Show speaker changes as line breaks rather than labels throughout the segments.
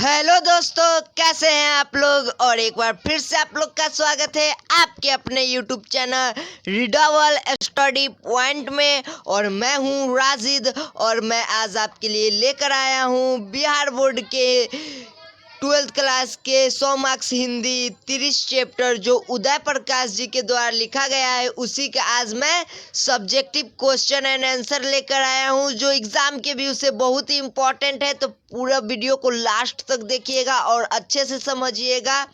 Hello दोस्तों, कैसे हैं आप लोग। और एक बार फिर से आप लोग का स्वागत है आपके अपने यूट्यूब चैनल रीडाबल स्टडी पॉइंट में। और मैं हूं राजिद और मैं आज आपके लिए लेकर आया हूं बिहार बोर्ड के 12th क्लास के 100 मार्क्स हिंदी 30 चैप्टर जो उदय प्रकाश जी के द्वारा लिखा गया है, उसी का आज मैं सब्जेक्टिव क्वेश्चन एंड आंसर लेकर आया हूं जो एग्जाम के व्यू से बहुत ही इम्पोर्टेंट है। तो पूरा वीडियो को लास्ट तक देखिएगा और अच्छे से समझिएगा।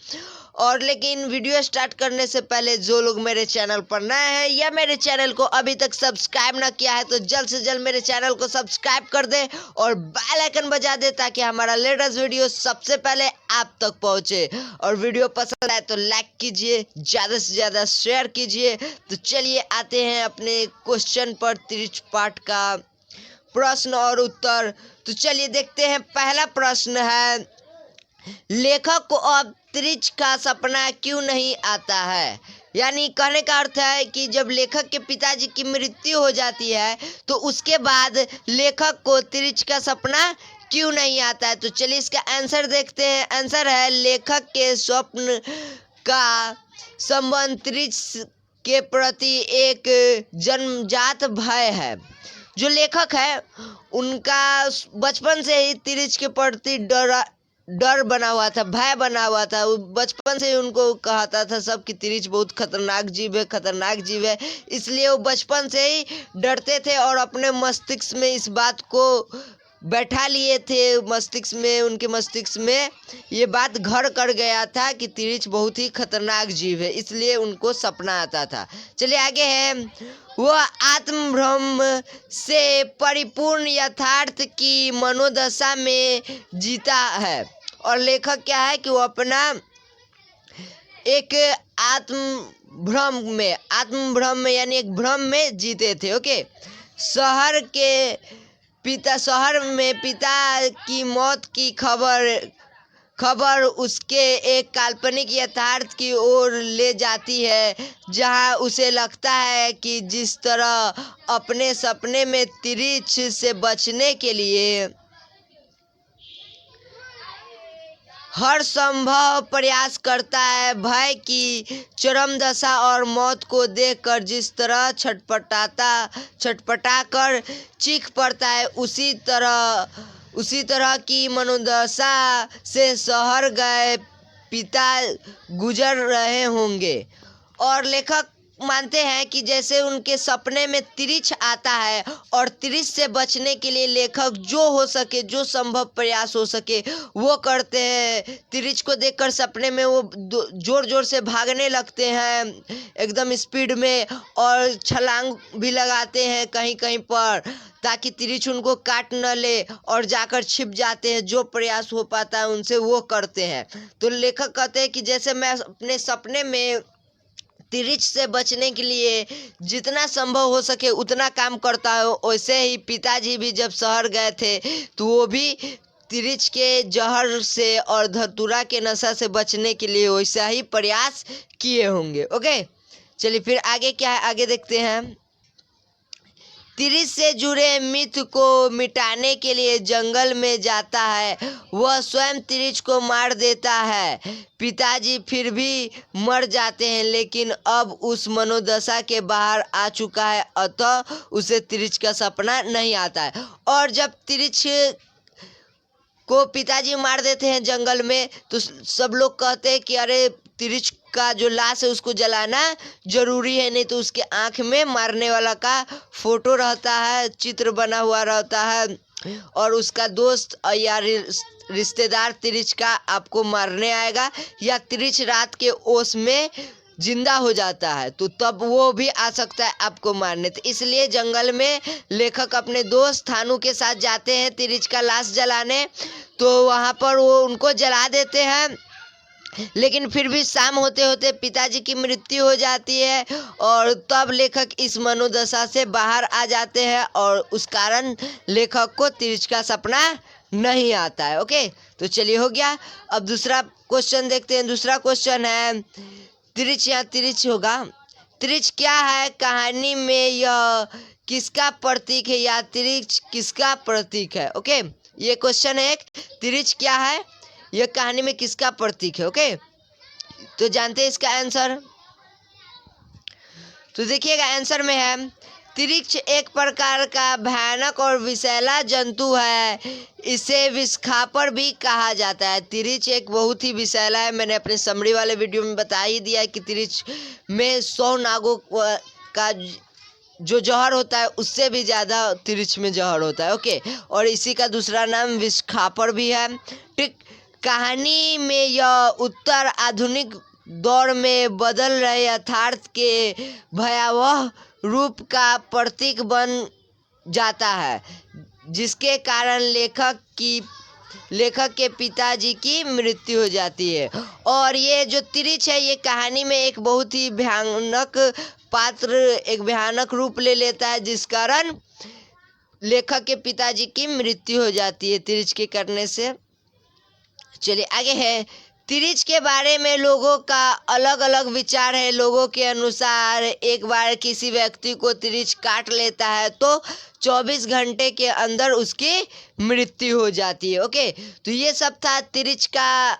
और लेकिन वीडियो स्टार्ट करने से पहले जो लोग मेरे चैनल पर नए हैं या मेरे चैनल को अभी तक सब्सक्राइब ना किया है तो जल्द से जल्द मेरे चैनल को सब्सक्राइब कर दे और बेल आइकन बजा दे ताकि हमारा लेटेस्ट वीडियो सबसे पहले आप तक पहुंचे। और वीडियो पसंद आए तो लाइक कीजिए, ज़्यादा से ज़्यादा शेयर कीजिए। तो चलिए आते हैं अपने क्वेश्चन पर 30 पार्ट का प्रश्न और उत्तर। तो चलिए देखते हैं। पहला प्रश्न है, लेखक को अंतरिक्ष का सपना क्यों नहीं आता है। यानी कहने का अर्थ है कि जब लेखक के पिताजी की मृत्यु हो जाती है तो उसके बाद लेखक को अंतरिक्ष का सपना क्यों नहीं आता है। तो चलिए इसका आंसर देखते हैं। आंसर है, लेखक के स्वप्न का संबंध अंतरिक्ष के प्रति एक जन्मजात भय है। जो लेखक है उनका बचपन से ही अंतरिक्ष के प्रति डर बना हुआ था, भय बना हुआ था। वो बचपन से ही उनको कहता था सब कि अंतरिक्ष बहुत खतरनाक जीव है, खतरनाक जीव है। इसलिए वो बचपन से ही डरते थे और अपने मस्तिष्क में इस बात को बैठा लिए थे। मस्तिष्क में, उनके मस्तिष्क में ये बात घर कर गया था कि अंतरिक्ष बहुत ही खतरनाक जीव है, इसलिए उनको सपना आता था। चलिए आगे है, वह आत्मभ्रम से परिपूर्ण यथार्थ की मनोदशा में जीता है। और लेखक क्या है कि वो अपना एक आत्मभ्रम में यानी एक भ्रम में जीते थे। ओके, शहर में पिता की मौत की खबर उसके एक काल्पनिक यथार्थ की ओर ले जाती है, जहां उसे लगता है कि जिस तरह अपने सपने में अंतरिक्ष से बचने के लिए हर संभव प्रयास करता है, भय की चरम दशा और मौत को देखकर जिस तरह छटपटाकर चीख पड़ता है, उसी तरह की मनोदशा से शहर गए पिता गुजर रहे होंगे। और लेखक मानते हैं कि जैसे उनके सपने में अंतरिक्ष आता है और अंतरिक्ष से बचने के लिए लेखक जो हो सके, जो संभव प्रयास हो सके वो करते हैं। अंतरिक्ष को देखकर सपने में वो जोर जोर से भागने लगते हैं एकदम स्पीड में, और छलांग भी लगाते हैं कहीं कहीं पर ताकि अंतरिक्ष उनको काट न ले, और जाकर छिप जाते हैं। जो प्रयास हो पाता है उनसे वो करते हैं। तो लेखक कहते हैं कि जैसे मैं अपने सपने में अंतरिक्ष से बचने के लिए जितना संभव हो सके उतना काम करता है, वैसे ही पिताजी भी जब शहर गए थे तो वो भी अंतरिक्ष के जहर से और धतूरा के नशा से बचने के लिए वैसा ही प्रयास किए होंगे। ओके, चलिए फिर आगे क्या है, आगे देखते हैं। अंतरिक्ष से जुड़े मिथ को मिटाने के लिए जंगल में जाता है, वह स्वयं अंतरिक्ष को मार देता है। पिताजी फिर भी मर जाते हैं लेकिन अब उस मनोदशा के बाहर आ चुका है, अतः उसे अंतरिक्ष का सपना नहीं आता है। और जब अंतरिक्ष को पिताजी मार देते हैं जंगल में तो सब लोग कहते हैं कि अरे अंतरिक्ष का जो लाश है उसको जलाना जरूरी है, नहीं तो उसके आंख में मारने वाला का फोटो रहता है, चित्र बना हुआ रहता है, और उसका दोस्त या रिश्तेदार अंतरिक्ष का आपको मारने आएगा, या अंतरिक्ष रात के ओस में जिंदा हो जाता है तो तब वो भी आ सकता है आपको मारने। तो इसलिए जंगल में लेखक अपने दोस्त थानू के साथ जाते हैं अंतरिक्ष का लाश जलाने। तो वहाँ पर वो उनको जला देते हैं, लेकिन फिर भी शाम होते होते पिताजी की मृत्यु हो जाती है, और तब लेखक इस मनोदशा से बाहर आ जाते हैं और उस कारण लेखक को अंतरिक्ष का सपना नहीं आता है। ओके, तो चलिए हो गया। अब दूसरा क्वेश्चन देखते हैं। दूसरा क्वेश्चन है, अंतरिक्ष या अंतरिक्ष होगा, अंतरिक्ष क्या है कहानी में, यह किसका प्रतीक है या अंतरिक्ष किसका प्रतीक है। ओके, ये क्वेश्चन है। अंतरिक्ष क्या है, यह कहानी में किसका प्रतीक है? ओके, तो जानते हैं इसका आंसर। तो देखिएगा आंसर में है तिरिच एक प्रकार का भयानक और विषैला जंतु है, इसे विषखापर भी कहा जाता है। तिरिच एक बहुत ही विषैला है, मैंने अपने समरी वाले वीडियो में बता ही दिया कि तिरिच में 100 नागों का जो जहर होता है उससे भी ज़्यादा तिरिच में जहर होता है। ओके, और इसी का दूसरा नाम विषखापर भी है। ठीक, कहानी में यह उत्तर आधुनिक दौर में बदल रहे यथार्थ के भयावह रूप का प्रतीक बन जाता है, जिसके कारण लेखक के पिताजी की मृत्यु हो जाती है। और ये जो तिरिच है ये कहानी में एक बहुत ही भयानक पात्र, एक भयानक रूप ले लेता है, जिस कारण लेखक के पिताजी की मृत्यु हो जाती है तिरिच के करने से। चलिए आगे है, तिरिच के बारे में लोगों का अलग अलग विचार है। लोगों के अनुसार एक बार किसी व्यक्ति को तिरिच काट लेता है तो 24 घंटे के अंदर उसकी मृत्यु हो जाती है। ओके, तो ये सब था तिरिच का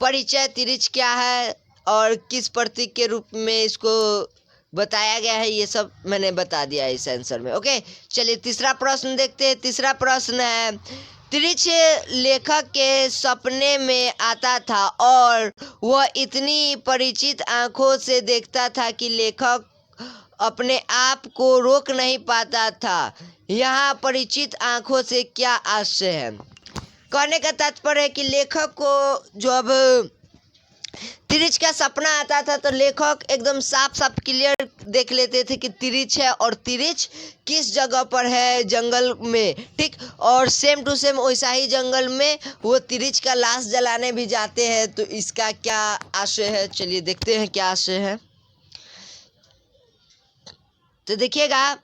परिचय, तिरिच क्या है और किस प्रतीक के रूप में इसको बताया गया है, ये सब मैंने बता दिया इस आंसर में। ओके, चलिए तीसरा प्रश्न देखते हैं। तीसरा प्रश्न है, तिरिच लेखक के सपने में आता था और वह इतनी परिचित आंखों से देखता था कि लेखक अपने आप को रोक नहीं पाता था। यहाँ परिचित आंखों से क्या आशय है? कहने का तात्पर्य है कि लेखक को जब तिरिच का सपना आता था तो लेखक एकदम साफ साफ क्लियर देख लेते थे कि तिरिच है और तिरिच किस जगह पर है जंगल में। ठीक, और सेम टू सेम वैसा ही जंगल में वो तिरिच का लाश जलाने भी जाते हैं। तो इसका क्या आशय है, चलिए देखते हैं क्या आशय है। तो देखिएगा,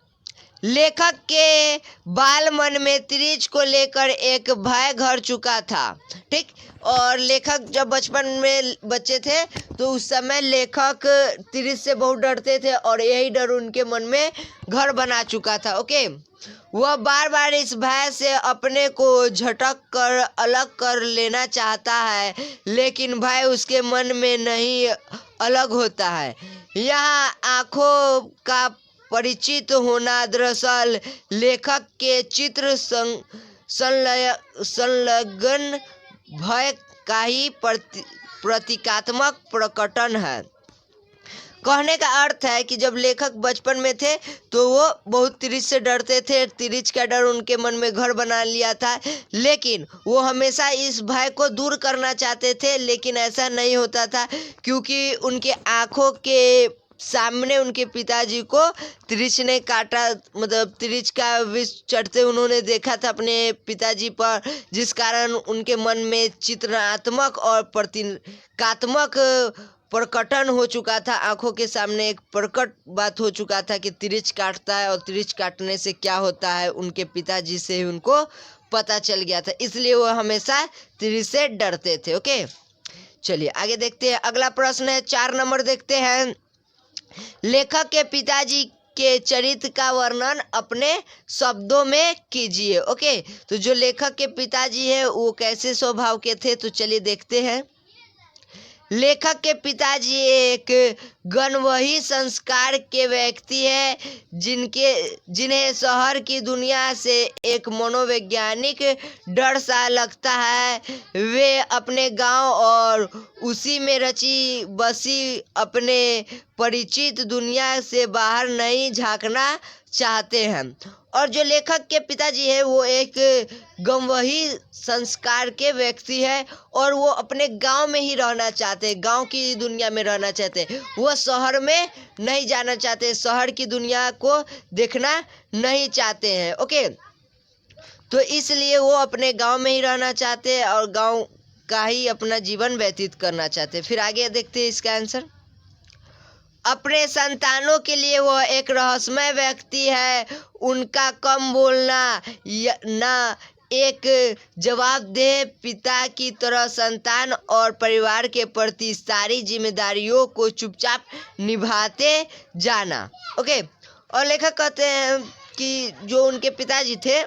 लेखक के बाल मन में तिरिच को लेकर एक भय घर चुका था। ठीक, और लेखक जब बचपन में बच्चे थे तो उस समय लेखक तिरिच से बहुत डरते थे और यही डर उनके मन में घर बना चुका था। ओके, वह बार बार इस भय से अपने को झटक कर अलग कर लेना चाहता है, लेकिन भय उसके मन में नहीं अलग होता है। यहाँ आँखों का परिचित होना दरअसल लेखक के चित्र संलग्न भय का ही प्रतीकात्मक प्रकटन है। कहने का अर्थ है कि जब लेखक बचपन में थे तो वो बहुत तिरिच से डरते थे, तिरिच का डर उनके मन में घर बना लिया था, लेकिन वो हमेशा इस भय को दूर करना चाहते थे, लेकिन ऐसा नहीं होता था क्योंकि उनके आँखों के सामने उनके पिताजी को तिरिच ने काटा, मतलब तिरिच का विष चढ़ते उन्होंने देखा था अपने पिताजी पर, जिस कारण उनके मन में चित्रात्मक और प्रतीकात्मक प्रकटन हो चुका था। आंखों के सामने एक प्रकट बात हो चुका था कि तिरिच काटता है और तिरिच काटने से क्या होता है, उनके पिताजी से ही उनको पता चल गया था, इसलिए वो हमेशा तिरिच से डरते थे। ओके, चलिए आगे देखते हैं। अगला प्रश्न है 4 नंबर, देखते हैं। लेखक के पिताजी के चरित्र का वर्णन अपने शब्दों में कीजिए। ओके, तो जो लेखक के पिताजी है वो कैसे स्वभाव के थे, तो चलिए देखते हैं। लेखक के पिताजी एक गणवही संस्कार के व्यक्ति है जिन्हें शहर की दुनिया से एक मनोवैज्ञानिक डर सा लगता है। वे अपने गांव और उसी में रची बसी अपने परिचित दुनिया से बाहर नहीं झांकना चाहते हैं। और जो लेखक के पिताजी है वो एक गंवही संस्कार के व्यक्ति है और वो अपने गांव में ही रहना चाहते हैं, गांव की दुनिया में रहना चाहते हैं, वो शहर में नहीं जाना चाहते, शहर की दुनिया को देखना नहीं चाहते हैं। ओके, तो इसलिए वो अपने गांव में ही रहना चाहते हैं और गांव का ही अपना जीवन व्यतीत करना चाहते हैं। फिर आगे देखते हैं इसका आंसर। अपने संतानों के लिए वह एक रहस्यमय व्यक्ति है। उनका कम बोलना ना एक जवाबदेह पिता की तरह संतान और परिवार के प्रति सारी जिम्मेदारियों को चुपचाप निभाते जाना। ओके, और लेखक कहते हैं कि जो उनके पिताजी थे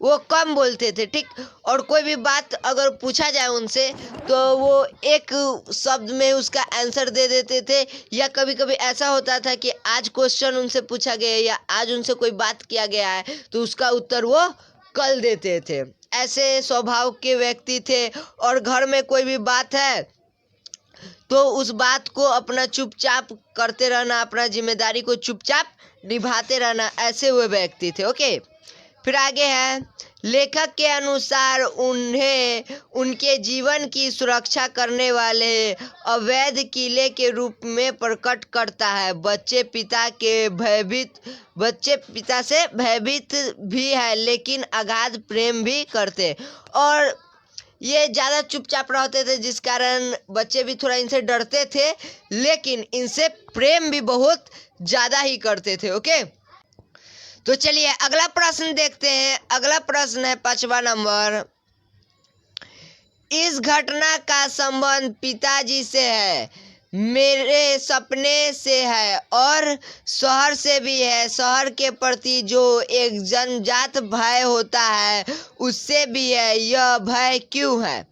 वो कम बोलते थे, ठीक। और कोई भी बात अगर पूछा जाए उनसे तो वो एक शब्द में उसका आंसर दे देते थे, या कभी कभी ऐसा होता था कि आज क्वेश्चन उनसे पूछा गया या आज उनसे कोई बात किया गया है तो उसका उत्तर वो कल देते थे। ऐसे स्वभाव के व्यक्ति थे। और घर में कोई भी बात है तो उस बात को अपना चुपचाप करते रहना, अपना जिम्मेदारी को चुपचाप निभाते रहना, ऐसे हुए व्यक्ति थे। ओके, फिर आगे है, लेखक के अनुसार उन्हें उनके जीवन की सुरक्षा करने वाले अवैध किले के रूप में प्रकट करता है। बच्चे पिता से भयभीत भी है लेकिन अगाध प्रेम भी करते, और ये ज़्यादा चुपचाप रहते थे जिस कारण बच्चे भी थोड़ा इनसे डरते थे, लेकिन इनसे प्रेम भी बहुत ज़्यादा ही करते थे। ओके, तो चलिए अगला प्रश्न देखते हैं। अगला प्रश्न है 5वां नंबर। इस घटना का संबंध पिताजी से है, मेरे सपने से है और शहर से भी है। शहर के प्रति जो एक जन्मजात भय होता है उससे भी है। यह भय क्यों है?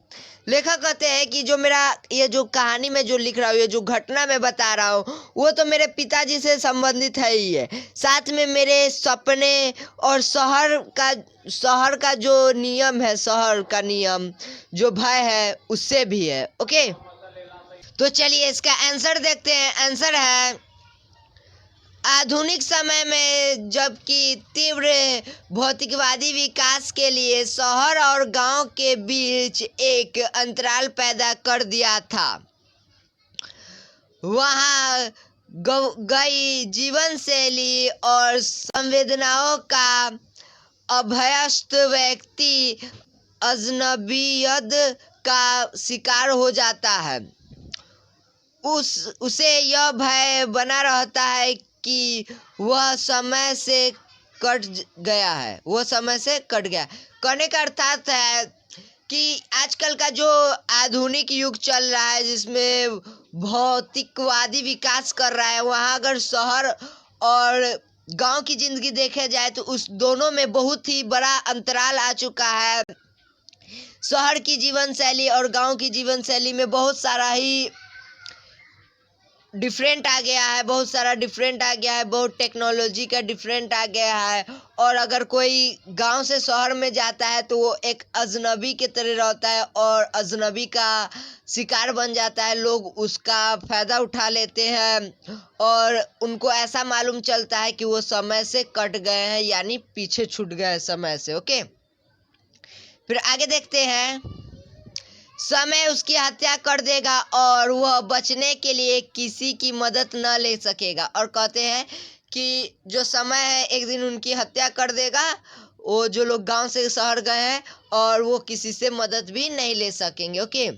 लेखक कहते हैं कि जो मेरा ये जो कहानी में जो लिख रहा हूँ, ये जो घटना मैं बता रहा हूँ, वो तो मेरे पिताजी से संबंधित है ही है, साथ में मेरे सपने और शहर का जो नियम है, शहर का नियम जो भय है उससे भी है। ओके, तो चलिए इसका आंसर देखते हैं। आंसर है, आधुनिक समय में जबकि तीव्र भौतिकवादी विकास के लिए शहर और गांव के बीच एक अंतराल पैदा कर दिया था, वहां गई जीवन शैली और संवेदनाओं का अभ्यस्त व्यक्ति अजनबियत का शिकार हो जाता है। उसे यह भय बना रहता है कि वह समय से कट गया। कहने का अर्थात है कि आजकल का जो आधुनिक युग चल रहा है जिसमें भौतिकवादी विकास कर रहा है, वहाँ अगर शहर और गांव की जिंदगी देखे जाए तो उस दोनों में बहुत ही बड़ा अंतराल आ चुका है। शहर की जीवन शैली और गांव की जीवन शैली में बहुत सारा ही डिफरेंट आ गया है, बहुत टेक्नोलॉजी का डिफरेंट आ गया है। और अगर कोई गांव से शहर में जाता है तो वो एक अजनबी के तरह रहता है और अजनबी का शिकार बन जाता है। लोग उसका फायदा उठा लेते हैं और उनको ऐसा मालूम चलता है कि वो समय से कट गए हैं, यानी पीछे छूट गए समय से। ओके, फिर आगे देखते हैं। समय उसकी हत्या कर देगा और वह बचने के लिए किसी की मदद न ले सकेगा। और कहते हैं कि जो समय है एक दिन उनकी हत्या कर देगा, वो जो लोग गांव से शहर गए हैं, और वो किसी से मदद भी नहीं ले सकेंगे। ओके,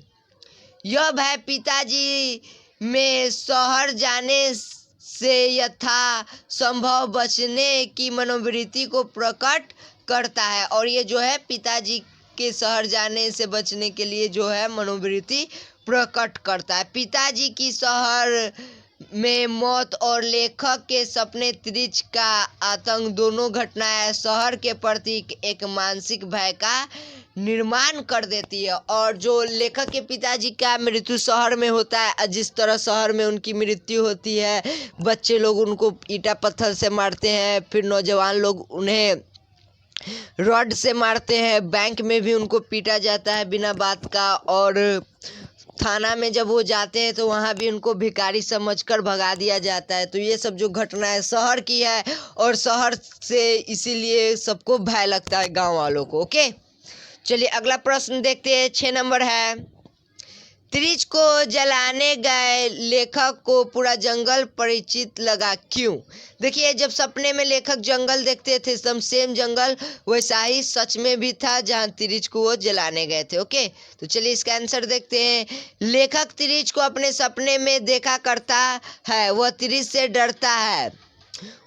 यह भय पिताजी में शहर जाने से यथा संभव बचने की मनोवृत्ति को प्रकट करता है। और ये जो है पिताजी के शहर जाने से बचने के लिए जो है मनोवृत्ति प्रकट करता है। पिताजी की शहर में मौत और लेखक के सपने त्रिज का आतंक, दोनों घटनाएं शहर के प्रति एक मानसिक भय का निर्माण कर देती है। और जो लेखक के पिताजी का मृत्यु शहर में होता है, जिस तरह शहर में उनकी मृत्यु होती है, बच्चे लोग उनको ईंटा पत्थर से मारते हैं, फिर नौजवान लोग उन्हें रॉड से मारते हैं, बैंक में भी उनको पीटा जाता है बिना बात का, और थाना में जब वो जाते हैं तो वहाँ भी उनको भिखारी समझकर भगा दिया जाता है। तो ये सब जो घटना है शहर की है, और शहर से इसीलिए सबको भय लगता है गांव वालों को। ओके, चलिए अगला प्रश्न देखते हैं। 6 नंबर है, त्रिज को जलाने गए लेखक को पूरा जंगल परिचित लगा, क्यों? देखिए, जब सपने में लेखक जंगल देखते थे, सेम जंगल वैसा ही सच में भी था जहाँ त्रिज को वो जलाने गए थे। ओके, तो चलिए इसका आंसर देखते हैं। लेखक त्रिज को अपने सपने में देखा करता है, वह त्रिज से डरता है,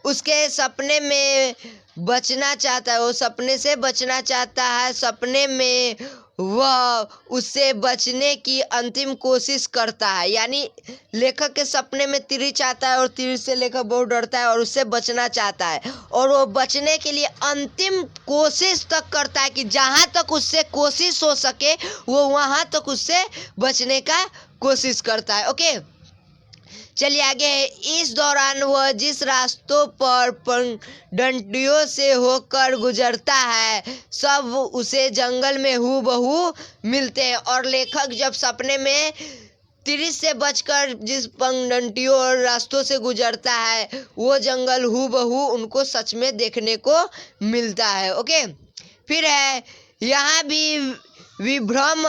उसके सपने में बचना चाहता है, वो सपने से बचना चाहता है। सपने में वह उससे बचने की अंतिम कोशिश करता है। यानी लेखक के सपने में तिरिच आता है और तिरिच से लेखक बहुत डरता है और उससे बचना चाहता है, और वो बचने के लिए अंतिम कोशिश तक करता है कि जहाँ तक उससे कोशिश हो सके वो वहाँ तक उससे बचने का कोशिश करता है। ओके, चलिए आगे है। इस दौरान वह जिस रास्तों पर पगडंडियों से होकर गुजरता है सब उसे जंगल में हूबहू मिलते हैं, और लेखक जब सपने में तिरिच से बचकर जिस पगडंडियों और रास्तों से गुजरता है वो जंगल हूबहू उनको सच में देखने को मिलता है। ओके, फिर है यहाँ भी विभ्रम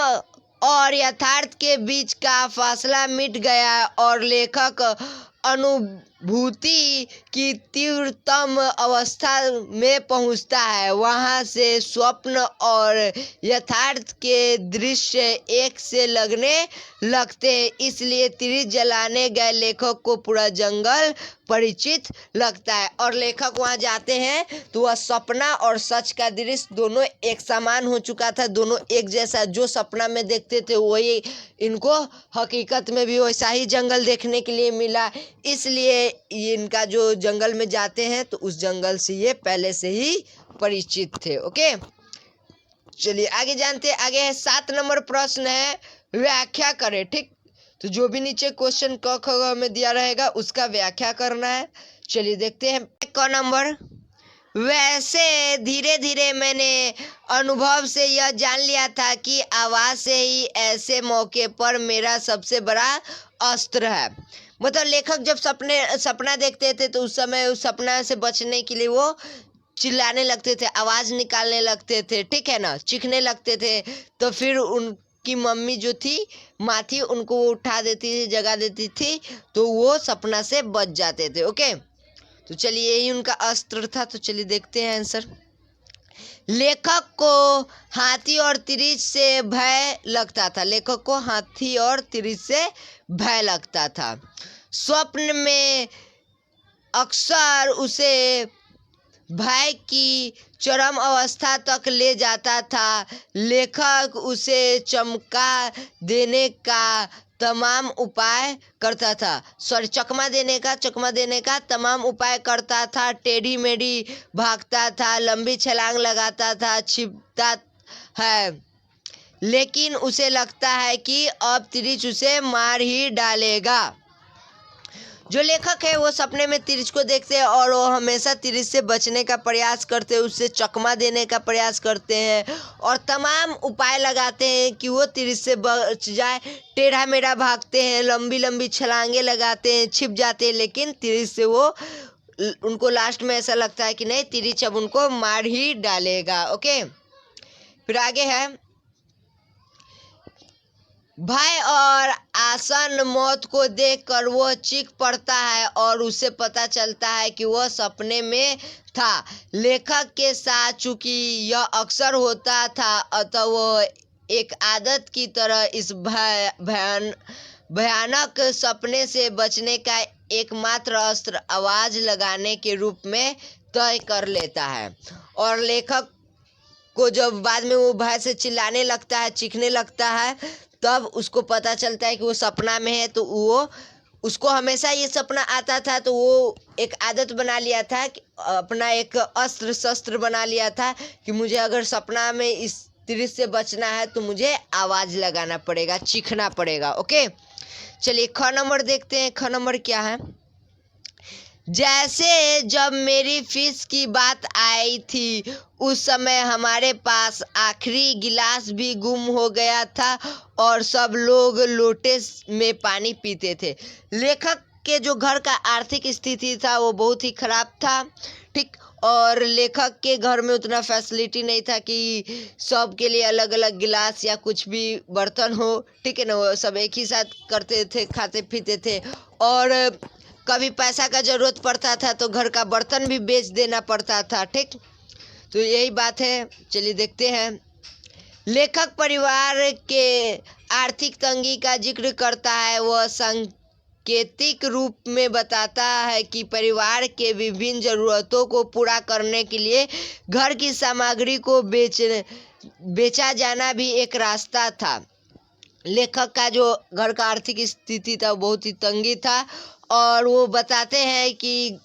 और यथार्थ के बीच का फासला मिट गया और लेखक अनुभूति की तीव्रतम अवस्था में पहुंचता है। वहां से स्वप्न और यथार्थ के दृश्य एक से लगने लगते हैं, इसलिए तिरिच जलाने गए लेखक को पूरा जंगल परिचित लगता है। और लेखक वहां जाते हैं तो वह सपना और सच का दृश्य दोनों एक समान हो चुका था, दोनों एक जैसा। जो सपना में देखते थे वही इनको हकीकत में भी वैसा ही जंगल देखने के लिए मिला, इसलिए इनका जो जंगल में जाते हैं तो उस जंगल से ये पहले से ही परिचित थे। ओके, चलिए आगे जानते हैं। आगे है 7 नंबर प्रश्न है व्याख्या करें। ठीक, तो जो भी नीचे क्वेश्चन क ख ग में दिया रहेगा उसका व्याख्या करना है। चलिए देखते हैं क नंबर। वैसे धीरे धीरे मैंने अनुभव से यह जान लिया था कि आवाज से ही ऐसे मौके पर मेरा सबसे बड़ा अस्त्र है। मतलब लेखक जब सपना देखते थे तो उस समय उस सपना से बचने के लिए वो चिल्लाने लगते थे, आवाज निकालने लगते थे, ठीक है ना, चीखने लगते थे। तो फिर उनकी मम्मी जो थी माँ थी उनको वो उठा देती थी, जगा देती थी, तो वो सपना से बच जाते थे। ओके, तो चलिए यही उनका अस्त्र था। तो चलिए देखते हैं आंसर। लेखक को हाथी और तिरिच से भय लगता था। लेखक को हाथी और तिरिच से भय लगता था। स्वप्न में अक्सर उसे भय की चरम अवस्था तक ले जाता था। लेखक उसे चमका देने का तमाम उपाय करता था। चकमा देने का तमाम उपाय करता था। टेढ़ी मेढ़ी भागता था, लंबी छलांग लगाता था, छिपता है, लेकिन उसे लगता है कि अब तिरिच उसे मार ही डालेगा। जो लेखक है वो सपने में तिरिच को देखते हैं और वो हमेशा तिरिच से बचने का प्रयास करते हैं, उससे चकमा देने का प्रयास करते हैं और तमाम उपाय लगाते हैं कि वो तिरिच से बच जाए। टेढ़ा मेढ़ा भागते हैं, लंबी लंबी छलांगे लगाते हैं, छिप जाते हैं, लेकिन तिरिच से वो उनको लास्ट में ऐसा लगता है कि नहीं, तिरिच अब उनको मार ही डालेगा। ओके, फिर आगे है। भय और आसन मौत को देखकर वह चीख पड़ता है और उसे पता चलता है कि वह सपने में था। लेखक के साथ चूंकि यह अक्सर होता था अतः वह एक आदत की तरह इस भयानक सपने से बचने का एकमात्र अस्त्र आवाज लगाने के रूप में तय कर लेता है। और लेखक को जब बाद में वो भय से चिल्लाने लगता है, चीखने लगता है, तब उसको पता चलता है कि वो सपना में है। तो वो उसको हमेशा ये सपना आता था, तो वो एक आदत बना लिया था कि अपना एक अस्त्र शस्त्र बना लिया था कि मुझे अगर सपना में इस तिरिच से बचना है तो मुझे आवाज लगाना पड़ेगा, चीखना पड़ेगा। ओके, चलिए ख नंबर देखते हैं। ख नंबर क्या है। जैसे जब मेरी फीस की बात आई थी उस समय हमारे पास आखिरी गिलास भी गुम हो गया था और सब लोग लोटे में पानी पीते थे। लेखक के जो घर का आर्थिक स्थिति था वो बहुत ही खराब था, ठीक, और लेखक के घर में उतना फैसिलिटी नहीं था कि सब के लिए अलग अलग गिलास या कुछ भी बर्तन हो, ठीक है ना, वो सब एक ही साथ करते थे, खाते पीते थे। और कभी पैसा का जरूरत पड़ता था तो घर का बर्तन भी बेच देना पड़ता था, ठीक, तो यही बात है। चलिए देखते हैं। लेखक परिवार के आर्थिक तंगी का जिक्र करता है। वह सांकेतिक रूप में बताता है कि परिवार के विभिन्न जरूरतों को पूरा करने के लिए घर की सामग्री को बेचा जाना भी एक रास्ता था। लेखक का जो घर का आर्थिक स्थिति था बहुत ही तंगी था, और वो बताते हैं कि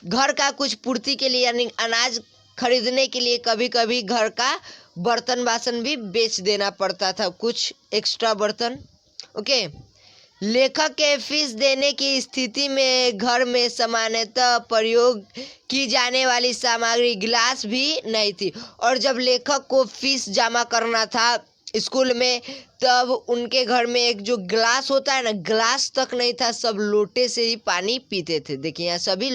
घर का कुछ पूर्ति के लिए यानी अनाज खरीदने के लिए कभी कभी घर का बर्तन बासन भी बेच देना पड़ता था, कुछ एक्स्ट्रा बर्तन। ओके, लेखक के फीस देने की स्थिति में घर में सामान्यतः प्रयोग की जाने वाली सामग्री गिलास भी नहीं थी, और जब लेखक को फीस जमा करना था स्कूल में तब उनके घर में एक जो गिलास होता है ना, गिलास तक नहीं था, सब लोटे से ही पानी पीते थे। देखिए यहाँ सभी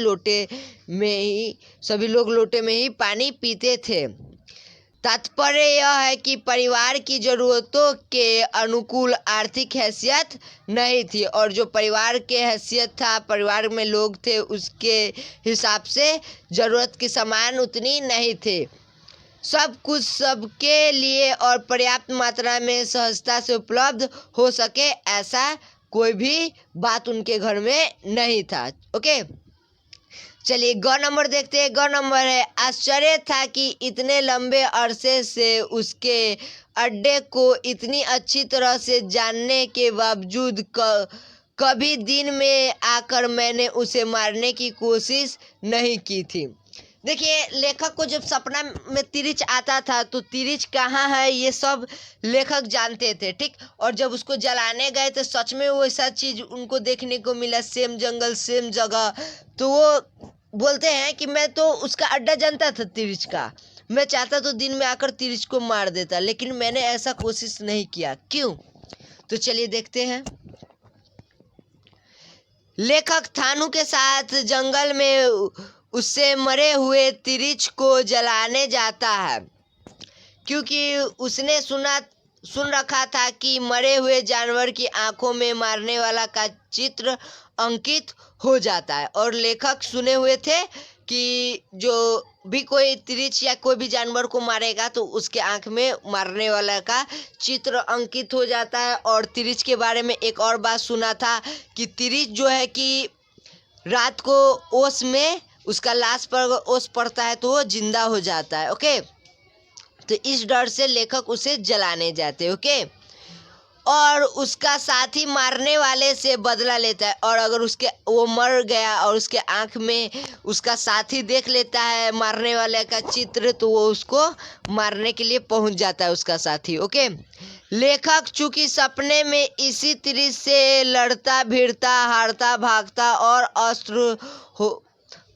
लोग लोटे में ही पानी पीते थे। तात्पर्य यह है कि परिवार की जरूरतों के अनुकूल आर्थिक हैसियत नहीं थी, और जो परिवार के हैसियत था, परिवार में लोग थे, उसके हिसाब से जरूरत के सामान उतनी नहीं थे। सब कुछ सबके लिए और पर्याप्त मात्रा में सहजता से उपलब्ध हो सके ऐसा कोई भी बात उनके घर में नहीं था। ओके, चलिए ग नंबर देखते हैं। ग नंबर है, आश्चर्य था कि इतने लंबे अरसे से उसके अड्डे को इतनी अच्छी तरह से जानने के बावजूद कभी दिन में आकर मैंने उसे मारने की कोशिश नहीं की थी। देखिए लेखक को जब सपना में तिरिच आता था तो तिरिच कहाँ है ये सब लेखक जानते थे, ठीक। और जब उसको जलाने गए तो सच में वो ऐसा चीज उनको देखने को मिला, सेम जंगल सेम जगह। तो वो बोलते हैं कि मैं तो उसका अड्डा जानता था तिरिच का, मैं चाहता तो दिन में आकर तिरिच को मार देता, लेकिन मैंने ऐसा कोशिश नहीं किया। क्यों? तो चलिए देखते हैं। लेखक थानू के साथ जंगल में उससे मरे हुए तिरिच को जलाने जाता है, क्योंकि उसने सुन रखा था कि मरे हुए जानवर की आंखों में मारने वाला का चित्र अंकित हो जाता है। और लेखक सुने हुए थे कि जो भी कोई तिरिच या कोई भी जानवर को मारेगा तो उसके आंख में मारने वाला का चित्र अंकित हो जाता है। और तिरिच के बारे में एक और बात सुना था कि तिरिच जो है कि रात को ओस में उसका लाश पर ओस पड़ता है तो वो जिंदा हो जाता है। ओके, तो इस डर से लेखक उसे जलाने जाते। ओके, और उसका साथी मारने वाले से बदला लेता है, और अगर वो मर गया और उसके आंख में उसका साथी देख लेता है मारने वाले का चित्र तो वो उसको मारने के लिए पहुंच जाता है उसका साथी। ओके, लेखक चूंकि सपने में इसी तरह से लड़ता भिड़ता हारता भागता और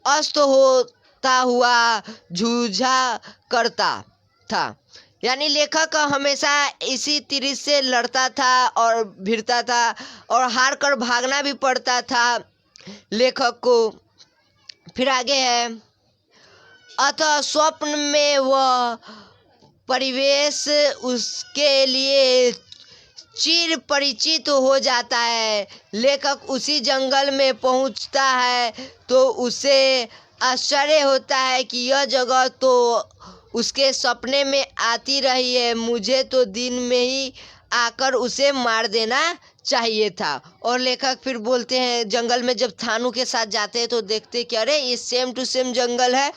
अस्त होता हुआ जूझा करता था, यानी लेखक हमेशा इसी तरह से लड़ता था और भिड़ता था और हार कर भागना भी पड़ता था लेखक को। फिर आगे है, अतः स्वप्न में वह परिवेश उसके लिए चिर परिचित हो जाता है। लेखक उसी जंगल में पहुंचता है तो उसे आश्चर्य होता है कि यह जगह तो उसके सपने में आती रही है, मुझे तो दिन में ही आकर उसे मार देना चाहिए था। और लेखक फिर बोलते हैं, जंगल में जब थानू के साथ जाते हैं तो देखते कि अरे ये सेम टू सेम जंगल है,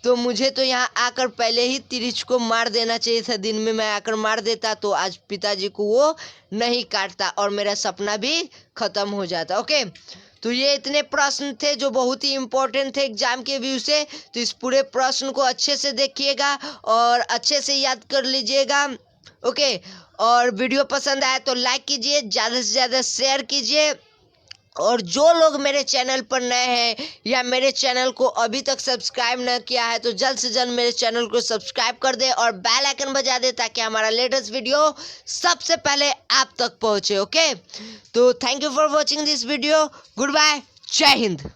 तो मुझे तो यहाँ आकर पहले ही तिरिच को मार देना चाहिए था, दिन में मैं आकर मार देता तो आज पिताजी को वो नहीं काटता और मेरा सपना भी खत्म हो जाता। ओके, तो ये इतने प्रश्न थे जो बहुत ही इम्पोर्टेंट थे एग्जाम के व्यू से। तो इस पूरे प्रश्न को अच्छे से देखिएगा और अच्छे से याद कर लीजिएगा। ओके, और वीडियो पसंद आए तो लाइक कीजिए, ज़्यादा से ज़्यादा शेयर कीजिए, और जो लोग मेरे चैनल पर नए हैं या मेरे चैनल को अभी तक सब्सक्राइब न किया है तो जल्द से जल्द मेरे चैनल को सब्सक्राइब कर दे और बेल आइकन बजा दे ताकि हमारा लेटेस्ट वीडियो सबसे पहले आप तक पहुंचे। ओके, तो thank you for watching this video. Good bye, जय हिंद।